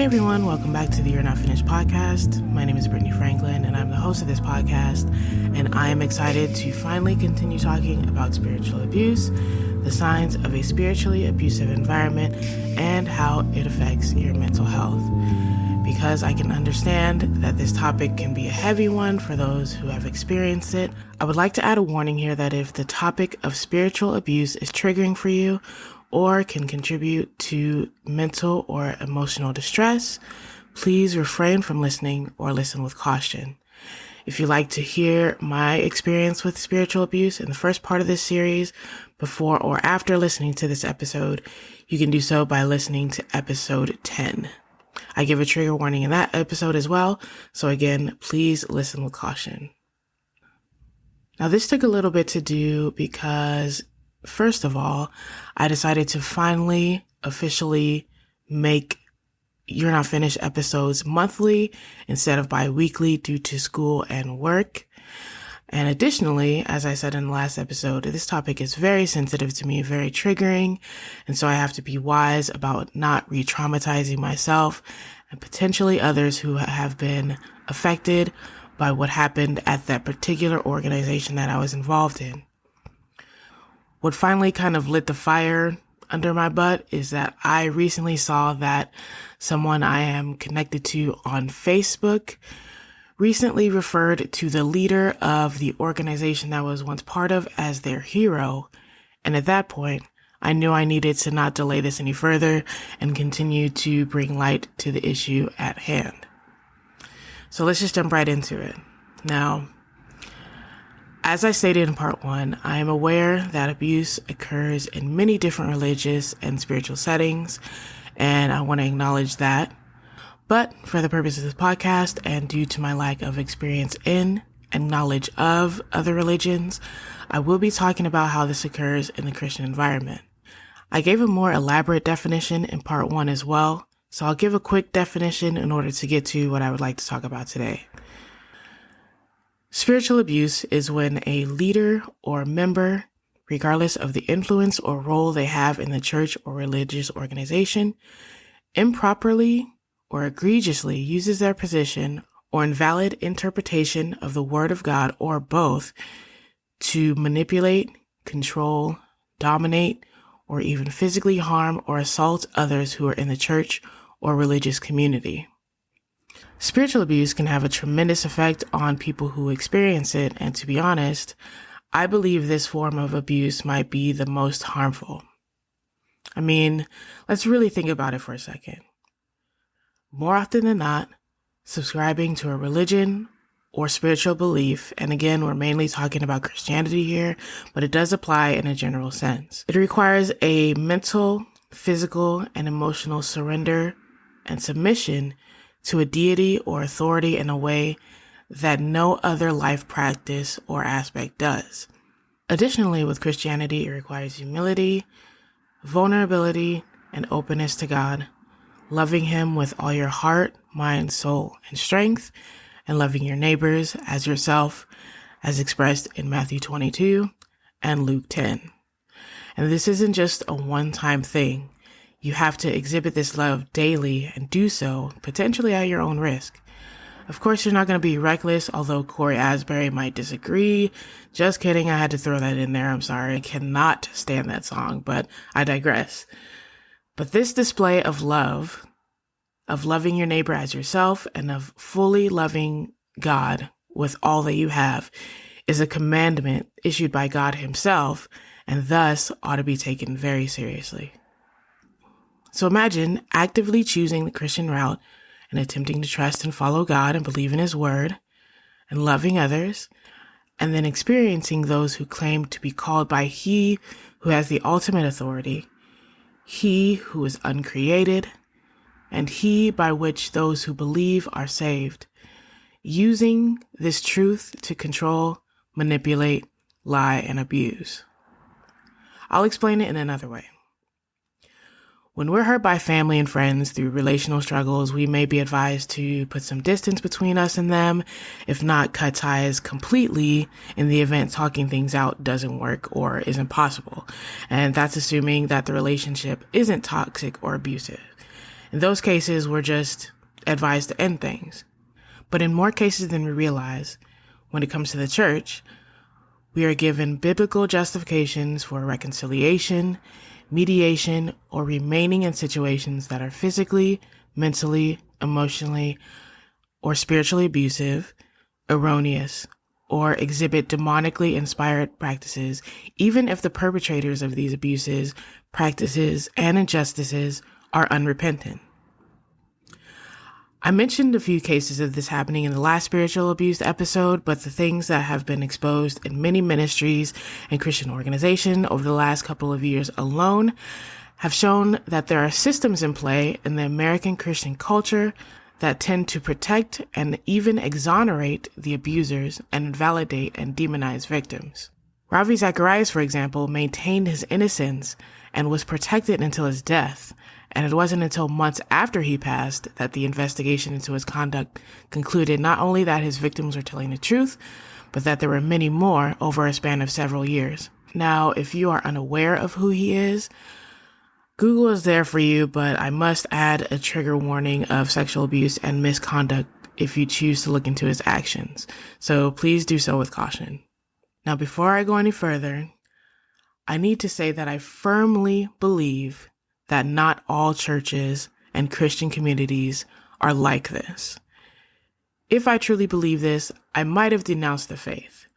everyone, welcome back to the You're Not Finished podcast. My name is Brittany Franklin and I'm the host of this podcast, and I am excited to finally continue talking about spiritual abuse, the signs of a spiritually abusive environment, and how it affects your mental health. Because I can understand that this topic can be a heavy one for those who have experienced it, I would like to add a warning here that if the topic of spiritual abuse is triggering for you, or can contribute to mental or emotional distress, please refrain from listening or listen with caution. If you'd like to hear my experience with spiritual abuse in the first part of this series, before or after listening to this episode, you can do so by listening to episode 10. I give a trigger warning in that episode as well, so again, please listen with caution. Now, this took a little bit to do because first of all, I decided to finally officially make You're Not Finished episodes monthly instead of bi-weekly due to school and work. And additionally, as I said in the last episode, this topic is very sensitive to me, very triggering. And so I have to be wise about not re-traumatizing myself and potentially others who have been affected by what happened at that particular organization that I was involved in. What finally kind of lit the fire under my butt is that I recently saw that someone I am connected to on Facebook recently referred to the leader of the organization that I was once part of as their hero. And at that point, I knew I needed to not delay this any further and continue to bring light to the issue at hand. So let's just jump right into it. Now, as I stated in part 1, I am aware that abuse occurs in many different religious and spiritual settings, and I want to acknowledge that. But for the purpose of this podcast, and due to my lack of experience in and knowledge of other religions, I will be talking about how this occurs in the Christian environment. I gave a more elaborate definition in part 1 as well, so I'll give a quick definition in order to get to what I would like to talk about today. Spiritual abuse is when a leader or member, regardless of the influence or role they have in the church or religious organization, improperly or egregiously uses their position or invalid interpretation of the Word of God or both to manipulate, control, dominate, or even physically harm or assault others who are in the church or religious community. Spiritual abuse can have a tremendous effect on people who experience it, and to be honest, I believe this form of abuse might be the most harmful. I mean, let's really think about it for a second. More often than not, subscribing to a religion or spiritual belief, and again, we're mainly talking about Christianity here, but it does apply in a general sense. It requires a mental, physical, and emotional surrender and submission to a deity or authority in a way that no other life practice or aspect does. Additionally, with Christianity, it requires humility, vulnerability, and openness to God, loving Him with all your heart, mind, soul, and strength, and loving your neighbors as yourself, as expressed in Matthew 22 and Luke 10. And this isn't just a one-time thing. You have to exhibit this love daily and do so potentially at your own risk. Of course, you're not going to be reckless, although Corey Asbury might disagree. Just kidding. I had to throw that in there. I'm sorry. I cannot stand that song, but I digress. But this display of love, of loving your neighbor as yourself, and of fully loving God with all that you have is a commandment issued by God Himself, and thus ought to be taken very seriously. So imagine actively choosing the Christian route and attempting to trust and follow God and believe in His word and loving others, and then experiencing those who claim to be called by He who has the ultimate authority, He who is uncreated, and He by which those who believe are saved, using this truth to control, manipulate, lie, and abuse. I'll explain it in another way. When we're hurt by family and friends through relational struggles, we may be advised to put some distance between us and them, if not cut ties completely in the event talking things out doesn't work or isn't possible. And that's assuming that the relationship isn't toxic or abusive. In those cases, we're just advised to end things. But in more cases than we realize, when it comes to the church, we are given biblical justifications for reconciliation, mediation, or remaining in situations that are physically, mentally, emotionally, or spiritually abusive, erroneous, or exhibit demonically inspired practices, even if the perpetrators of these abuses, practices, and injustices are unrepentant. I mentioned a few cases of this happening in the last spiritual abuse episode, but the things that have been exposed in many ministries and Christian organizations over the last couple of years alone have shown that there are systems in play in the American Christian culture that tend to protect and even exonerate the abusers and invalidate and demonize victims. Ravi Zacharias, for example, maintained his innocence and was protected until his death, and it wasn't until months after he passed that the investigation into his conduct concluded not only that his victims were telling the truth, but that there were many more over a span of several years. Now, if you are unaware of who he is, Google is there for you, but I must add a trigger warning of sexual abuse and misconduct if you choose to look into his actions. So please do so with caution. Now, before I go any further, I need to say that I firmly believe that not all churches and Christian communities are like this. If I truly believe this, I might have denounced the faith.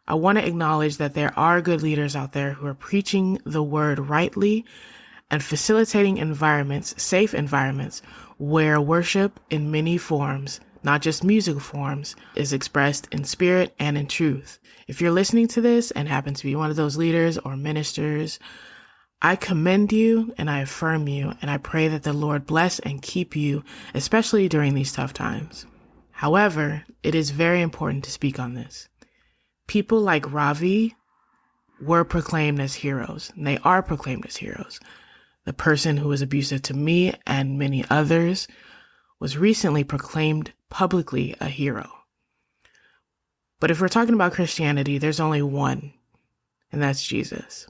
I want to acknowledge that there are good leaders out there who are preaching the word rightly and facilitating environments, safe environments, where worship in many forms, not just musical forms, is expressed in spirit and in truth. If you're listening to this and happen to be one of those leaders or ministers, I commend you and I affirm you, and I pray that the Lord bless and keep you, especially during these tough times. However, it is very important to speak on this. People like Ravi were proclaimed as heroes, and they are proclaimed as heroes. The person who was abusive to me and many others was recently proclaimed publicly a hero. But if we're talking about Christianity, there's only one, and that's Jesus.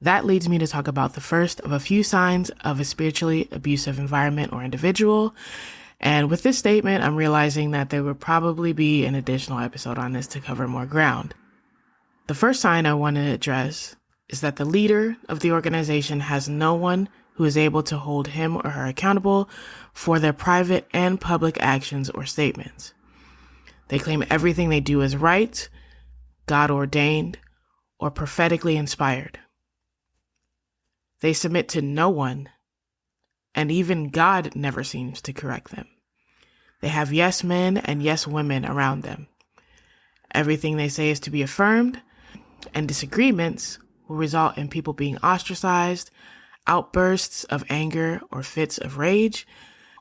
That leads me to talk about the first of a few signs of a spiritually abusive environment or individual. And with this statement, I'm realizing that there would probably be an additional episode on this to cover more ground. The first sign I want to address is that the leader of the organization has no one who is able to hold him or her accountable for their private and public actions or statements. They claim everything they do is right, God ordained, or prophetically inspired. They submit to no one, and even God never seems to correct them. They have yes men and yes women around them. Everything they say is to be affirmed, and disagreements will result in people being ostracized, outbursts of anger or fits of rage,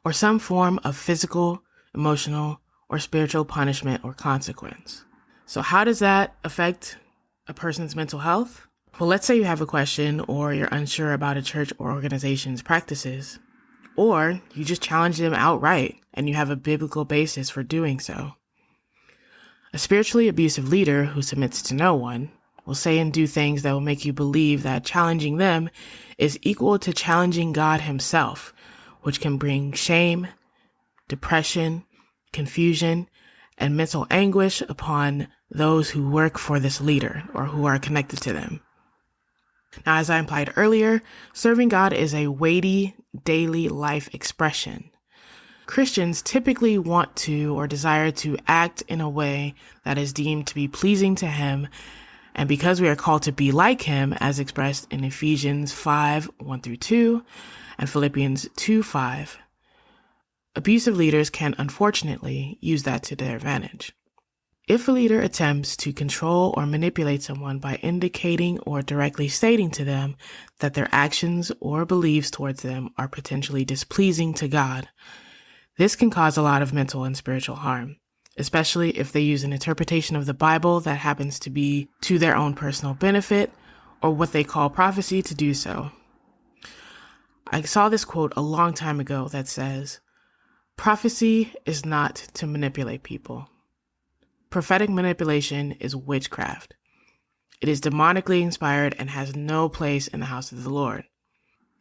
or some form of physical, emotional, or spiritual punishment or consequence. So how does that affect a person's mental health? Well, let's say you have a question or you're unsure about a church or organization's practices, or you just challenge them outright and you have a biblical basis for doing so. A spiritually abusive leader who submits to no one will say and do things that will make you believe that challenging them is equal to challenging God himself, which can bring shame, depression, confusion, and mental anguish upon those who work for this leader or who are connected to them. Now, as I implied earlier, serving God is a weighty, daily life expression. Christians typically want to or desire to act in a way that is deemed to be pleasing to him, and because we are called to be like him, as expressed in Ephesians 5:1-2 and Philippians 2:5, abusive leaders can unfortunately use that to their advantage. If a leader attempts to control or manipulate someone by indicating or directly stating to them that their actions or beliefs towards them are potentially displeasing to God, this can cause a lot of mental and spiritual harm, especially if they use an interpretation of the Bible that happens to be to their own personal benefit or what they call prophecy to do so. I saw this quote a long time ago that says, "Prophecy is not to manipulate people. Prophetic manipulation is witchcraft. It is demonically inspired and has no place in the house of the Lord."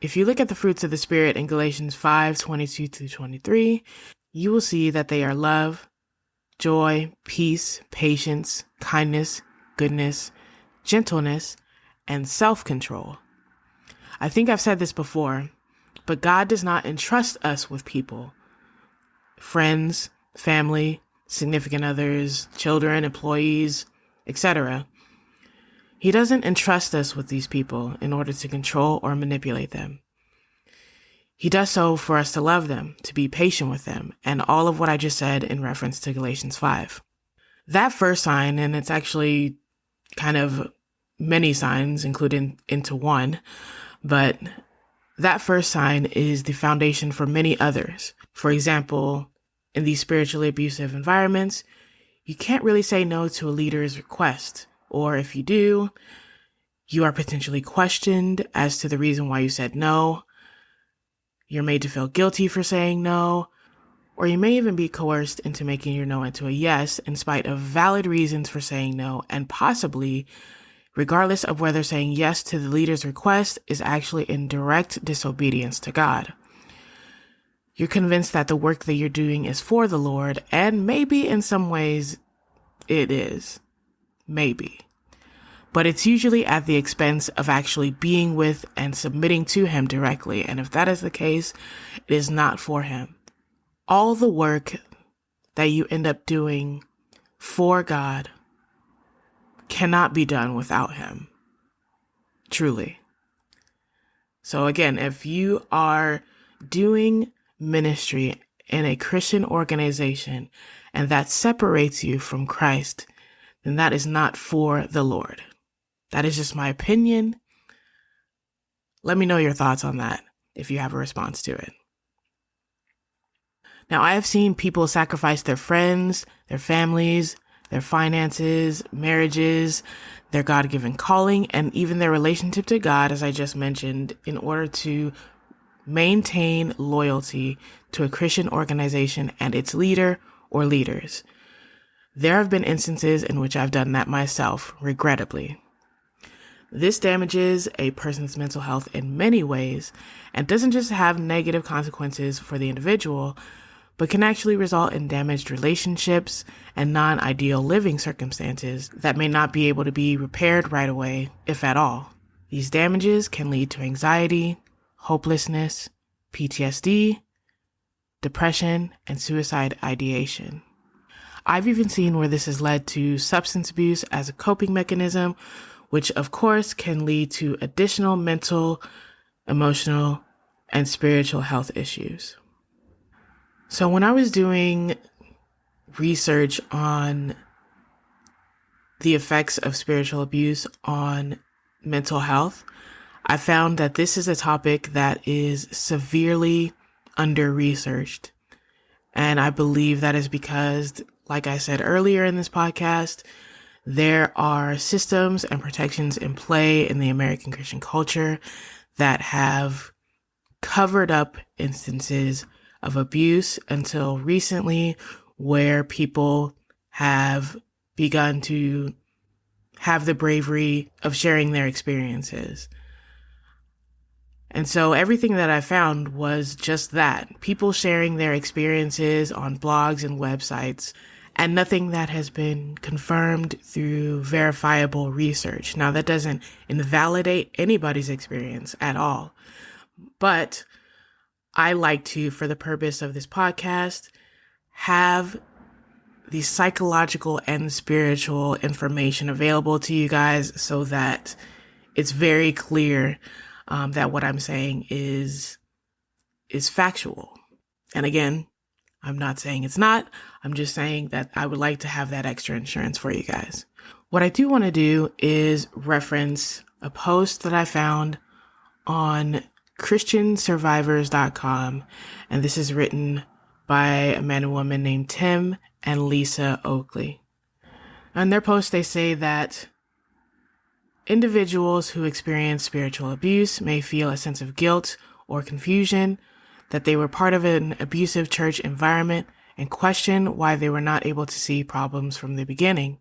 If you look at the fruits of the Spirit in Galatians 5:22-23, you will see that they are love, joy, peace, patience, kindness, goodness, gentleness, and self-control. I think I've said this before, but God does not entrust us with people, friends, family, significant others, children, employees, etc. He doesn't entrust us with these people in order to control or manipulate them. He does so for us to love them, to be patient with them, and all of what I just said in reference to Galatians 5. That first sign, and it's actually kind of many signs included into one, but that first sign is the foundation for many others. For example, in these spiritually abusive environments, you can't really say no to a leader's request, or if you do, you are potentially questioned as to the reason why you said no. You're made to feel guilty for saying no, or you may even be coerced into making your no into a yes in spite of valid reasons for saying no, and possibly, regardless of whether saying yes to the leader's request is actually in direct disobedience to God. You're convinced that the work that you're doing is for the Lord, and maybe in some ways it is. Maybe. But it's usually at the expense of actually being with and submitting to Him directly. And if that is the case, it is not for Him. All the work that you end up doing for God cannot be done without Him. Truly. So again, if you are doing ministry in a Christian organization and that separates you from Christ, then that is not for the Lord. That is just my opinion. Let me know your thoughts on that if you have a response to it. Now, I have seen people sacrifice their friends, their families, their finances, marriages, their God-given calling, and even their relationship to God, as I just mentioned, in order to maintain loyalty to a Christian organization and its leader or leaders. There have been instances in which I've done that myself, regrettably. This damages a person's mental health in many ways and doesn't just have negative consequences for the individual, but can actually result in damaged relationships and non-ideal living circumstances that may not be able to be repaired right away, if at all. These damages can lead to anxiety, hopelessness, PTSD, depression, and suicide ideation. I've even seen where this has led to substance abuse as a coping mechanism, which of course can lead to additional mental, emotional, and spiritual health issues. So when I was doing research on the effects of spiritual abuse on mental health, I found that this is a topic that is severely under-researched. And I believe that is because, like I said earlier in this podcast, there are systems and protections in play in the American Christian culture that have covered up instances of abuse until recently, where people have begun to have the bravery of sharing their experiences. And so everything that I found was just that, people sharing their experiences on blogs and websites, and nothing that has been confirmed through verifiable research. Now, that doesn't invalidate anybody's experience at all, but I like to, for the purpose of this podcast, have the psychological and spiritual information available to you guys so that it's very clear that what I'm saying is factual. And again, I'm not saying it's not. I'm just saying that I would like to have that extra insurance for you guys. What I do want to do is reference a post that I found on ChristianSurvivors.com, and this is written by a man and woman named Tim and Lisa Oakley. On their post, they say that individuals who experience spiritual abuse may feel a sense of guilt or confusion that they were part of an abusive church environment and question why they were not able to see problems from the beginning.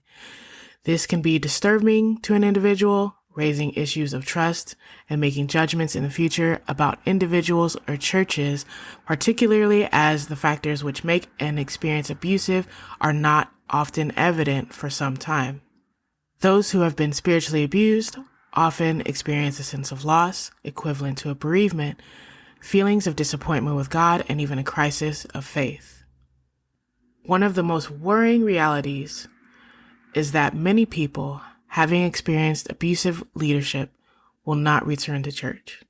This can be disturbing to an individual, raising issues of trust, and making judgments in the future about individuals or churches, particularly as the factors which make an experience abusive are not often evident for some time. Those who have been spiritually abused often experience a sense of loss, equivalent to a bereavement, feelings of disappointment with God, and even a crisis of faith. One of the most worrying realities is that many people, having experienced abusive leadership, will not return to church.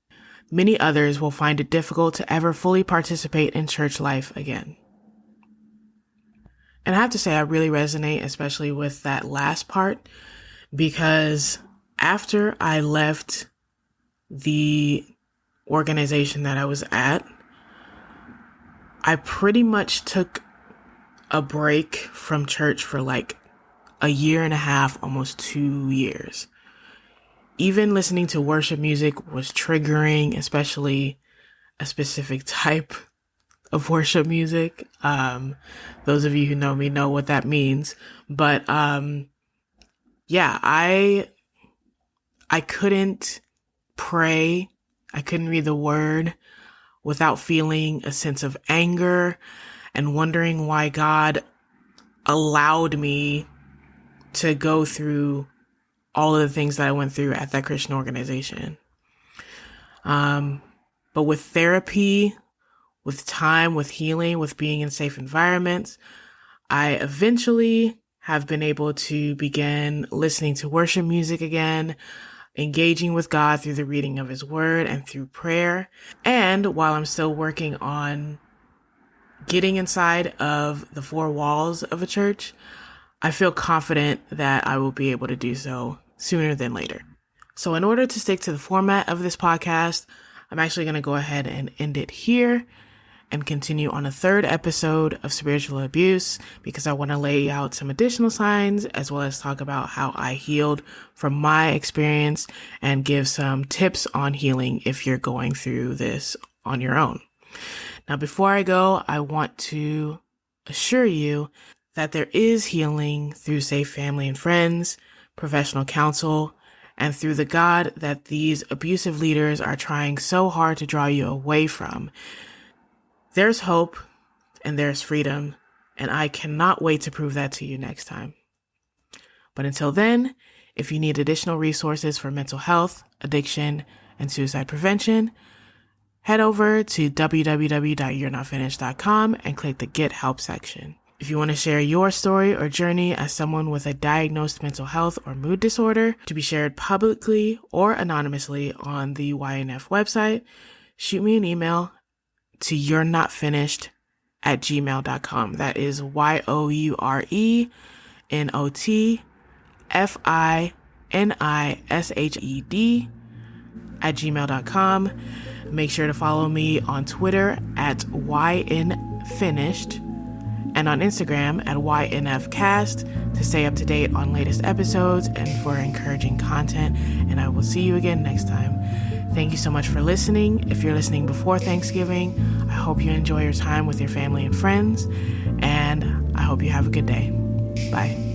Many others will find it difficult to ever fully participate in church life again. And I have to say, I really resonate, especially with that last part, because after I left the organization that I was at, I pretty much took a break from church for like a year and a half, almost 2 years. Even listening to worship music was triggering, especially a specific type of worship music. Those of you who know me know what that means. But yeah, I couldn't pray. I couldn't read the word without feeling a sense of anger and wondering why God allowed me to go through all of the things that I went through at that Christian organization. But with therapy, with time, with healing, with being in safe environments, I eventually have been able to begin listening to worship music again, engaging with God through the reading of his word and through prayer. And while I'm still working on getting inside of the four walls of a church, I feel confident that I will be able to do so sooner than later. So in order to stick to the format of this podcast, I'm actually going to go ahead and end it here and continue on a third episode of spiritual abuse, because I want to lay out some additional signs as well as talk about how I healed from my experience and give some tips on healing if you're going through this on your own. Now, before I go, I want to assure you that there is healing through safe family and friends, professional counsel, and through the God that these abusive leaders are trying so hard to draw you away from. There's hope and there's freedom, and I cannot wait to prove that to you next time. But until then, if you need additional resources for mental health, addiction, and suicide prevention, head over to www.you'renotfinished.com and click the Get Help section. If you want to share your story or journey as someone with a diagnosed mental health or mood disorder to be shared publicly or anonymously on the YNF website, shoot me an email to you'renotfinished@gmail.com. That is yourenotfinished@gmail.com. Make sure to follow me on Twitter at ynfinished and on Instagram at ynfcast to stay up to date on latest episodes and for encouraging content. And I will see you again next time. Thank you so much for listening. If you're listening before Thanksgiving, I hope you enjoy your time with your family and friends, and I hope you have a good day. Bye.